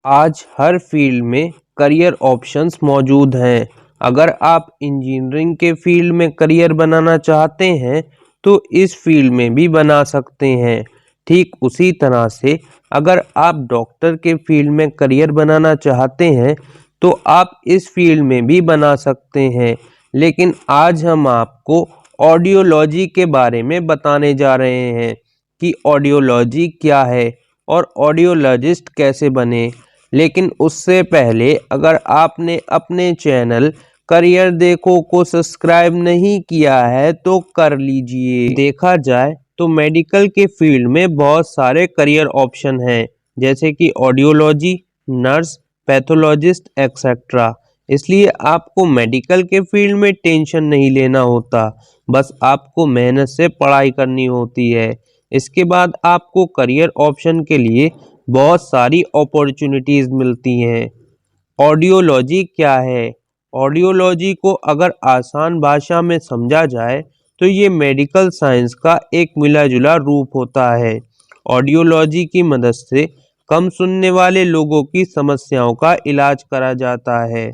आज हर फील्ड में career options मौजूद हैं। अगर आप इंजीनियरिंग के फील्ड में करियर बनाना चाहते हैं तो इस फील्ड में भी बना सकते हैं। ठीक उसी तरह से अगर आप डॉक्टर के फील्ड में करियर बनाना चाहते हैं तो आप इस फील्ड में भी बना सकते हैं। लेकिन आज हम आपको ऑडियोलॉजी के बारे में बताने जा रहे हैं कि ऑडियोलॉजी क्या है और ऑडियोलॉजिस्ट कैसे बने। लेकिन उससे पहले अगर आपने अपने चैनल करियर देखो को सब्सक्राइब नहीं किया है तो कर लीजिए। देखा जाए तो मेडिकल के फील्ड में बहुत सारे करियर ऑप्शन हैं, जैसे कि ऑडियोलॉजी, नर्स, पैथोलॉजिस्ट एक्सेट्रा। इसलिए आपको मेडिकल के फील्ड में टेंशन नहीं लेना होता, बस आपको मेहनत से पढ़ाई करनी होती है। इसके बाद आपको करियर ऑप्शन के लिए बहुत सारी अपॉर्चुनिटीज़ मिलती हैं। ऑडियोलॉजी क्या है? ऑडियोलॉजी को अगर आसान भाषा में समझा जाए तो ये मेडिकल साइंस का एक मिला-जुला रूप होता है। ऑडियोलॉजी की मदद से कम सुनने वाले लोगों की समस्याओं का इलाज करा जाता है।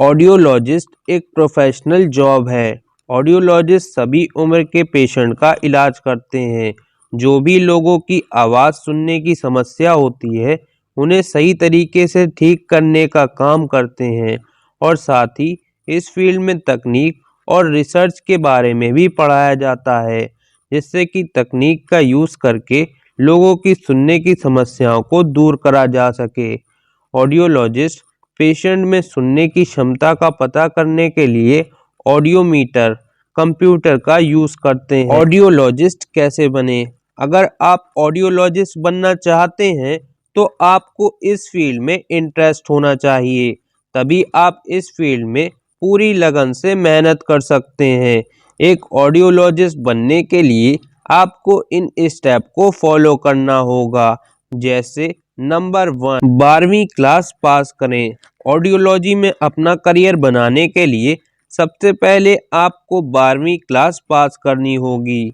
ऑडियोलॉजिस्ट एक प्रोफेशनल जॉब है। ऑडियोलॉजिस्ट सभी उम्र के पेशेंट का इलाज करते हैं। जो भी लोगों की आवाज़ सुनने की समस्या होती है उन्हें सही तरीके से ठीक करने का काम करते हैं। और साथ ही इस फील्ड में तकनीक और रिसर्च के बारे में भी पढ़ाया जाता है, जिससे कि तकनीक का यूज़ करके लोगों की सुनने की समस्याओं को दूर करा जा सके। ऑडियोलॉजिस्ट पेशेंट में सुनने की क्षमता का पता करने के लिए ऑडियोमीटर कंप्यूटर का यूज़ करते हैं। ऑडियोलॉजिस्ट कैसे बने? अगर आप ऑडियोलॉजिस्ट बनना चाहते हैं तो आपको इस फील्ड में इंटरेस्ट होना चाहिए, तभी आप इस फील्ड में पूरी लगन से मेहनत कर सकते हैं। एक ऑडियोलॉजिस्ट बनने के लिए आपको इन स्टेप को फॉलो करना होगा। जैसे नंबर 1, 12वीं क्लास पास करें। ऑडियोलॉजी में अपना करियर बनाने के लिए सबसे पहले आपको 12वीं क्लास पास करनी होगी।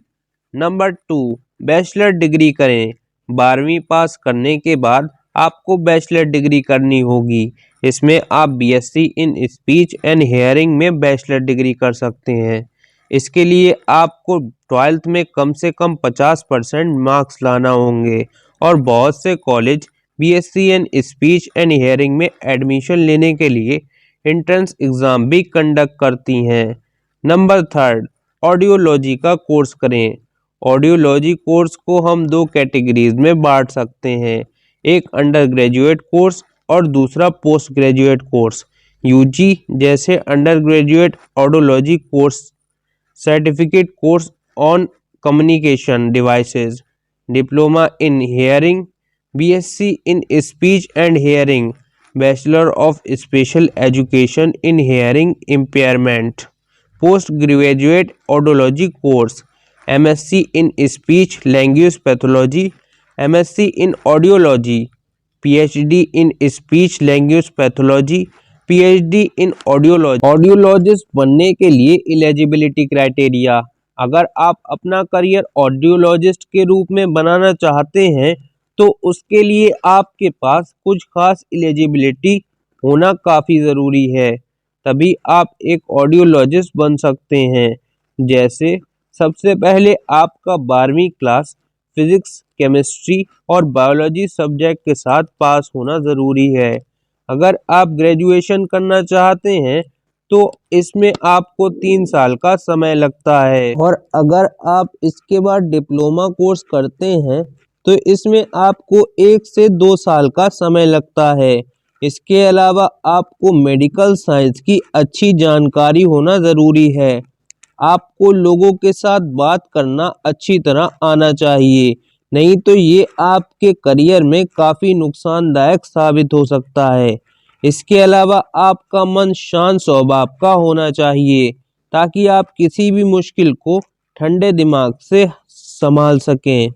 नंबर 2, बैचलर डिग्री करें। 12वीं पास करने के बाद आपको बैचलर डिग्री करनी होगी। इसमें आप BSc in speech and hearing में बैचलर डिग्री कर सकते हैं। इसके लिए आपको 12th में कम से कम 50% मार्क्स लाना होंगे और बहुत से college BSc in speech and hearing में एडमिशन लेने के लिए एंट्रेंस एग्ज़ाम भी कंडक्ट करती हैं। नंबर 3, ऑडियोलॉजी का कोर्स करें। ऑडियोलॉजी कोर्स को हम 2 कैटेगरीज में बांट सकते हैं, एक अंडर ग्रेजुएट कोर्स और दूसरा पोस्ट ग्रेजुएट कोर्स। यूजी जैसे under graduate audiology course, certificate course on communication devices, diploma in hearing, BSc in speech and hearing, bachelor of special education in hearing impairment, post graduate audiology course, MSc in speech language pathology, MSc in audiology, PhD in speech language pathology, PhD in audiology. Audiologist बनने के लिए eligibility criteria: अगर आप अपना career audiologist के रूप में बनाना चाहते हैं तो उसके लिए आपके पास कुछ खास एलिजिबिलिटी होना काफ़ी ज़रूरी है, तभी आप एक ऑडियोलॉजिस्ट बन सकते हैं। जैसे सबसे पहले आपका 12वीं क्लास फिजिक्स, केमिस्ट्री और बायोलॉजी सब्जेक्ट के साथ पास होना ज़रूरी है। अगर आप ग्रेजुएशन करना चाहते हैं तो इसमें आपको 3 साल का समय लगता है, और अगर आप इसके बाद डिप्लोमा कोर्स करते हैं तो इसमें आपको 1 से 2 साल का समय लगता है। इसके अलावा आपको मेडिकल साइंस की अच्छी जानकारी होना ज़रूरी है। आपको लोगों के साथ बात करना अच्छी तरह आना चाहिए, नहीं तो ये आपके करियर में काफ़ी नुकसानदायक साबित हो सकता है। इसके अलावा आपका मन शांत स्वभाव का होना चाहिए ताकि आप किसी भी मुश्किल को ठंडे दिमाग से संभाल सकें।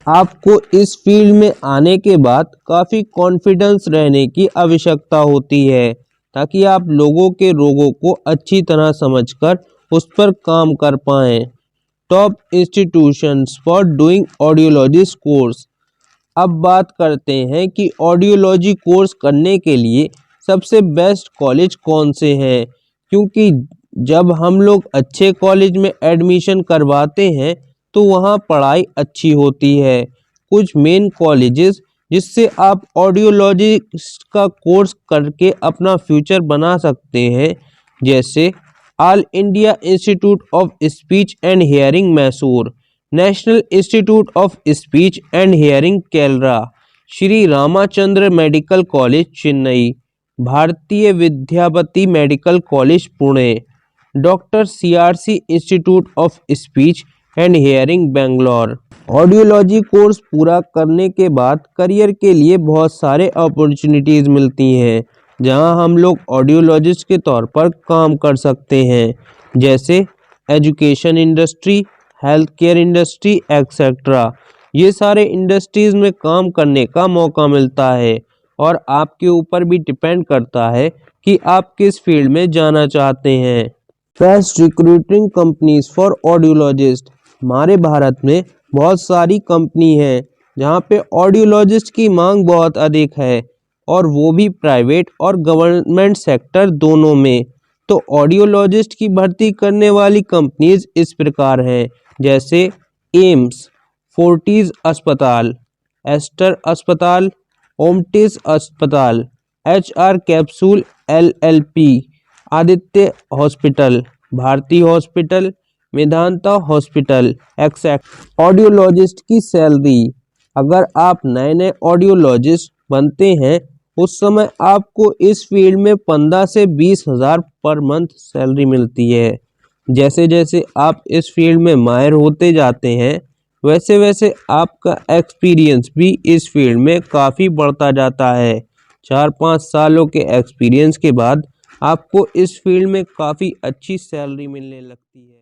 आपको इस फील्ड में आने के बाद काफ़ी कॉन्फिडेंस रहने की आवश्यकता होती है ताकि आप लोगों के रोगों को अच्छी तरह समझकर उस पर काम कर पाएँ। Top institutions for doing audiologist course: अब बात करते हैं कि ऑडियोलॉजी कोर्स करने के लिए सबसे बेस्ट कॉलेज कौन से हैं, क्योंकि जब हम लोग अच्छे कॉलेज में एडमिशन करवाते हैं तो वहाँ पढ़ाई अच्छी होती है। कुछ मेन कॉलेजेस जिससे आप ऑडियोलॉजिस्ट का कोर्स करके अपना फ्यूचर बना सकते हैं, जैसे all India institute of speech and hearing Mysore, national institute of speech and hearing Kerala, Shri Ramachandra medical college Chennai, Bharatiya Vidyapati medical college Pune, doctor CRC institute of speech and hearing Bangalore. Audiology course पूरा करने के बाद करियर के लिए बहुत सारे अपॉर्चुनिटीज़ मिलती हैं, जहां हम लोग ऑडियोलॉजिस्ट के तौर पर काम कर सकते हैं, जैसे education industry, health care industry etcetera. ये सारे इंडस्ट्रीज़ में काम करने का मौका मिलता है और आपके ऊपर भी डिपेंड करता है कि आप किस फील्ड में जाना चाहते हैं। Best recruiting companies for audiologist. हमारे भारत में बहुत सारी कंपनी हैं जहाँ पे ऑडियोलॉजिस्ट की मांग बहुत अधिक है, और वो भी प्राइवेट और गवर्नमेंट सेक्टर दोनों में। तो ऑडियोलॉजिस्ट की भर्ती करने वाली कंपनीज इस प्रकार हैं, जैसे एम्स, फोर्टिस अस्पताल, एस्टर अस्पताल, ओमटिस अस्पताल, HR capsule LLP, Aditya hospital, Bharti hospital, Medanta hospital etcetera. Audiologist की सैलरी। अगर आप नए नए ऑडियोलॉजिस्ट बनते हैं उस समय आपको इस फील्ड में 15 से 20 हज़ार पर मंथ सैलरी मिलती है। जैसे जैसे आप इस फील्ड में माहिर होते जाते हैं वैसे वैसे आपका एक्सपीरियंस भी इस फील्ड में काफ़ी बढ़ता जाता है। 4-5 सालों के एक्सपीरियंस के बाद आपको इस फील्ड में काफ़ी अच्छी सैलरी मिलने लगती है।